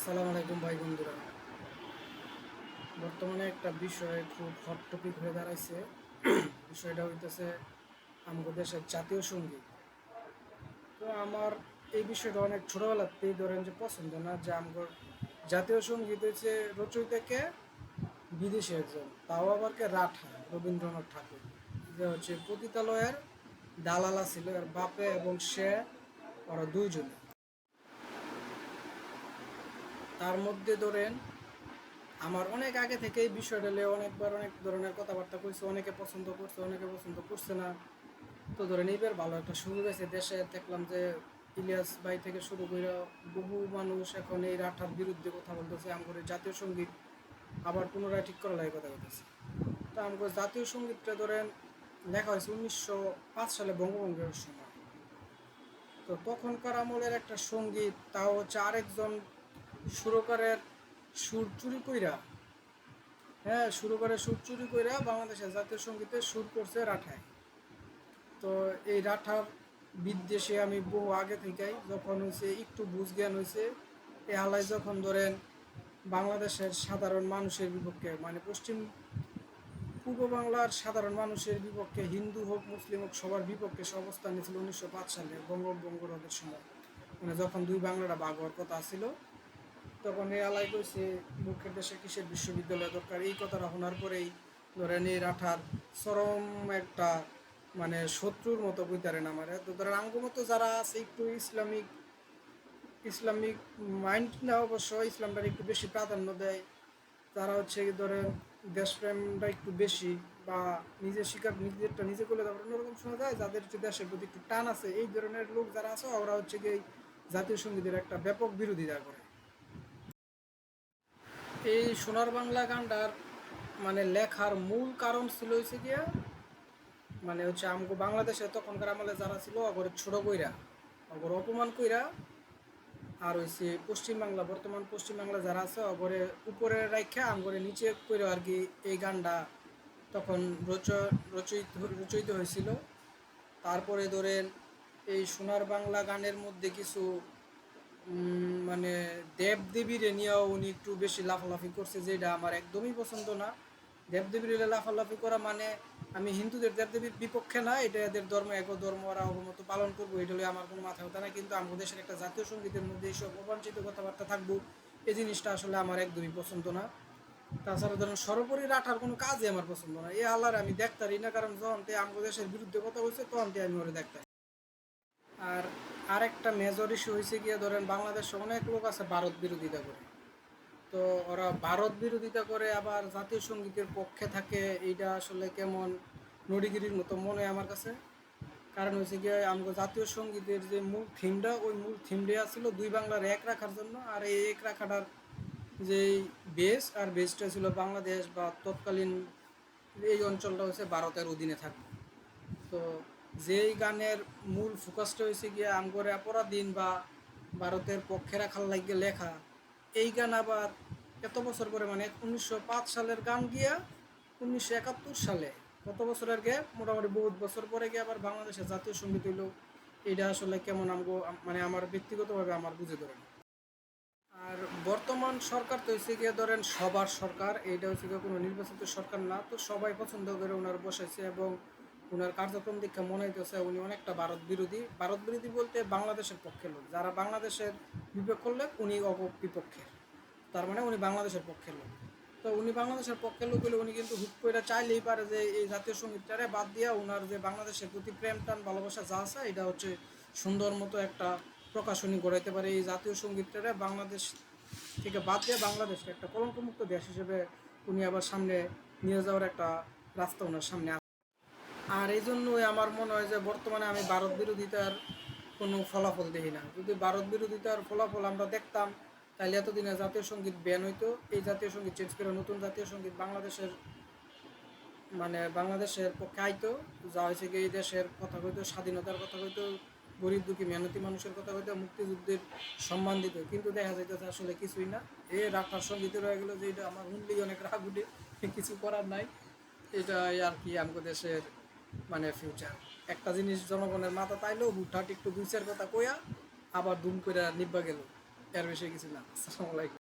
আসসালামু আলাইকুম ভাই বন্ধুরা। বর্তমানে একটা বিষয় খুব হট টপিক হয়ে দাঁড়াইছে। বিষয়টা হইতেছে আমাদের দেশের জাতীয় সঙ্গীত। তো আমার এই বিষয়টা অনেক ছোটোবেলাতেই ধরেন যে পছন্দ না, যে আমার জাতীয় সঙ্গীত হচ্ছে রচয়িতাকে বিদেশি একজন, তাও আবার কে রাঠা রবীন্দ্রনাথ ঠাকুর, যে হচ্ছে পতিতালয়ের দালালা ছিল এর বাপে এবং সে, ওরা দুইজনে। তার মধ্যে ধরেন আমার অনেক আগে থেকে এই বিষয়টা নিয়ে অনেকবার অনেক ধরনের কথাবার্তা কইছে, অনেকে পছন্দ করছে অনেকে পছন্দ করছে না। তো ধরেন এইবার ভালো একটা সুযোগ আছে দেশে, দেখলাম যে ইলিয়াস ভাই থেকে শুরু করে বহু মানুষ এখন এই রাঠার বিরুদ্ধে কথা বলতেছে, আমাদের জাতীয় সঙ্গীত আবার পুনরায় ঠিক করা লাগে কথা বলতেছে। তো আমাদের জাতীয় সঙ্গীতটা ধরেন লেখা হয়েছে 1905 সালে বঙ্গভঙ্গের সময়। তো তখনকার আমলের একটা সঙ্গীত, তাও হচ্ছে আরেকজন সুরকারের সুর চুরি কইরা, হ্যাঁ, শুরু করে সুর চুরি করে বাংলাদেশের জাতীয় সঙ্গীতে সুর করছে রাঠায়। তো এই রাঠার বিদ্বেষে আমি বহু আগে থেকেই, যখন হয়েছে একটু বুঝ জ্ঞান হয়েছে, এই আলাই যখন ধরেন বাংলাদেশের সাধারণ মানুষের বিপক্ষে, মানে পশ্চিম পূর্ব বাংলার সাধারণ মানুষের বিপক্ষে, হিন্দু হোক মুসলিম হোক সবার বিপক্ষে সে অবস্থান নিয়েছিল 1905 সালে বঙ্গভঙ্গের সময়, মানে যখন দুই বাংলাটা ভাগ হওয়ার কথা ছিল। তখন এই আলাই কইছে মুখের দেশে কিসের বিশ্ববিদ্যালয় দরকার, এই কথাটা শোনার পরেই ধরেন এই রাঠার চরম একটা মানে শত্রুর মতো কইতারেন আমার। তো ধরেন আঙ্গ মতো যারা আছে একটু ইসলামিক ইসলামিক মাইন্ড না, অবশ্য ইসলামটার একটু বেশি প্রাধান্য দেয়, তারা হচ্ছে ধরেন দেশপ্রেমটা একটু বেশি, বা নিজের শিকার নিজেরটা নিজে করলে তারপর অন্যরকম শোনা যায়, যাদের হচ্ছে দেশের প্রতি একটু টান আছে, এই ধরনের লোক যারা আছে ওরা হচ্ছে কি জাতীয় সঙ্গীতের একটা ব্যাপক বিরোধিতা করে। এই সোনার বাংলা গানটার মানে লেখার মূল কারণ ছিল হয়েছে গিয়া, মানে হচ্ছে আমগো বাংলাদেশে তখনকার আমলে যারা ছিল অগরে ছোট কইরা, অগর অপমান কইরা, আর হয়েছে পশ্চিমবাংলা, বর্তমান পশ্চিমবাংলা যারা আছে অগরে উপরে রাখা আমগরে নিচে কইরা আর কি এই গানটা তখন রচয়িত হয়েছিল। তারপরে ধরেন এই সোনার বাংলা গানের মধ্যে কিছু মানে দেব দেবীরে নিয়েও উনি একটু বেশি লাফালাফি করছে, যেটা আমার একদমই পছন্দ না। দেব দেবীর লাফালাফি করা মানে আমি হিন্দুদের দেব দেবীর বিপক্ষে না, এটা এদের ধর্ম, এক ধর্ম, ওরা অবমত পালন করবো, এটা হলে আমার কোনো মাথা ব্যথা না, কিন্তু আমাদের দেশের একটা জাতীয় সঙ্গীতের মধ্যে এইসব অবাঞ্ছিত কথাবার্তা থাকবো, এই জিনিসটা আসলে আমার একদমই পছন্দ না। তাছাড়া ধরেন সর্বোপরি রাখার কোনো কাজই আমার পছন্দ না, এই আল্লাহর আমি দেখতারি না, কারণ যখন আমাদের দেশের বিরুদ্ধে কথা বলছে তখন আমি ওরা দেখতাম। আর আরেকটা মেজর ইস্যু হয়েছে গিয়ে ধরেন বাংলাদেশে অনেক লোক আছে ভারত বিরোধিতা করে। তো ওরা ভারত বিরোধিতা করে আবার জাতীয় সঙ্গীতের পক্ষে থাকে, এইটা আসলে কেমন নড়িগিরির মতো মনে হয় আমার কাছে। কারণ হচ্ছে গিয়ে আমাদের জাতীয় সঙ্গীতের যে মূল থিমটা, ওই মূল থিমটা ছিল দুই বাংলার এক রাখার জন্য, আর এই এক রাখাটার যেই বেস, আর বেসটা ছিল বাংলাদেশ বা তৎকালীন এই অঞ্চলটা হচ্ছে ভারতের অধীনে থাকবে। তো যেই গানের মূল ফোকাসটা হয়েছে গিয়ে আমগরে অপরাধীন বা ভারতের পক্ষে রাখার লাগিয়ে লেখা, এই গান আবার এত বছর পরে, মানে 1905 সালের গান গিয়া 1971 সালে, কত বছরের গ্যাপ, মোটামুটি বহুত বছর পরে গিয়ে আবার বাংলাদেশের জাতীয় সঙ্গীত হইল। এটা আসলে কেমন আমগো মানে আমার ব্যক্তিগতভাবে আমার বুঝে ধরেন। আর বর্তমান সরকার তো হচ্ছে গিয়ে ধরেন সবার সরকার, এইটা হচ্ছে গিয়ে কোনো নির্বাচিত সরকার না, তো সবাই পছন্দ করে ওনার বসাইছে, এবং ওনার কার্যক্রম দেখে মনে হইতেছে উনি অনেকটা ভারত বিরোধী। ভারত বিরোধী বলতে বাংলাদেশের পক্ষে লোক, যারা বাংলাদেশের বিপক্ষে লোক উনি বিপক্ষের, তার মানে উনি বাংলাদেশের পক্ষের লোক। তো উনি বাংলাদেশের পক্ষের লোক হলে উনি কিন্তু হুট করে চাইলেই পারে যে এই জাতীয় সঙ্গীতটারে বাদ দিয়া ওনার যে বাংলাদেশের প্রতি প্রেম টান ভালোবাসা যা আছে এটা হচ্ছে সুন্দর মতো একটা প্রকাশনী গড়াইতে পারে, এই জাতীয় সঙ্গীতটারে বাংলাদেশ থেকে বাদ দিয়ে বাংলাদেশকে একটা কলঙ্কমুক্ত দেশ হিসেবে উনি আবার সামনে নিয়ে যাওয়ার একটা রাস্তা ওনার সামনে আছে। আর এই জন্যই আমার মনে হয় যে বর্তমানে আমি ভারত বিরোধিতার কোনো ফলাফল দেখি না। যদি ভারত বিরোধিতার ফলাফল আমরা দেখতাম, তাহলে এতদিনে জাতীয় সঙ্গীত ব্যান হইতো, এই জাতীয় সঙ্গীত চেঞ্জ করে নতুন জাতীয় সঙ্গীত বাংলাদেশের মানে বাংলাদেশের পক্ষে আইতো, যা হয়েছে কি এই দেশের কথা কইতো, স্বাধীনতার কথা কইতো, গরিব দুঃখী মেহনতি মানুষের কথা কইতো, মুক্তিযুদ্ধের সম্মান দিত, কিন্তু দেখা যাইতেছে আসলে কিছুই না। এ রাখার সঙ্গীতে রয়ে গেলো, যে এটা আমার শুনলেই অনেক রাগ উঠে, কিছু করার নাই। এটাই আর কি আমাদের দেশের মানে ফিউচার। একটা জিনিস জনগণের মাথা তাইলেও হুটহাট একটু দুই চার কথা কইয়া আবার দুম করে নিব্বা গেল, এর বেশি কিছু না। আসসালামু আলাইকুম।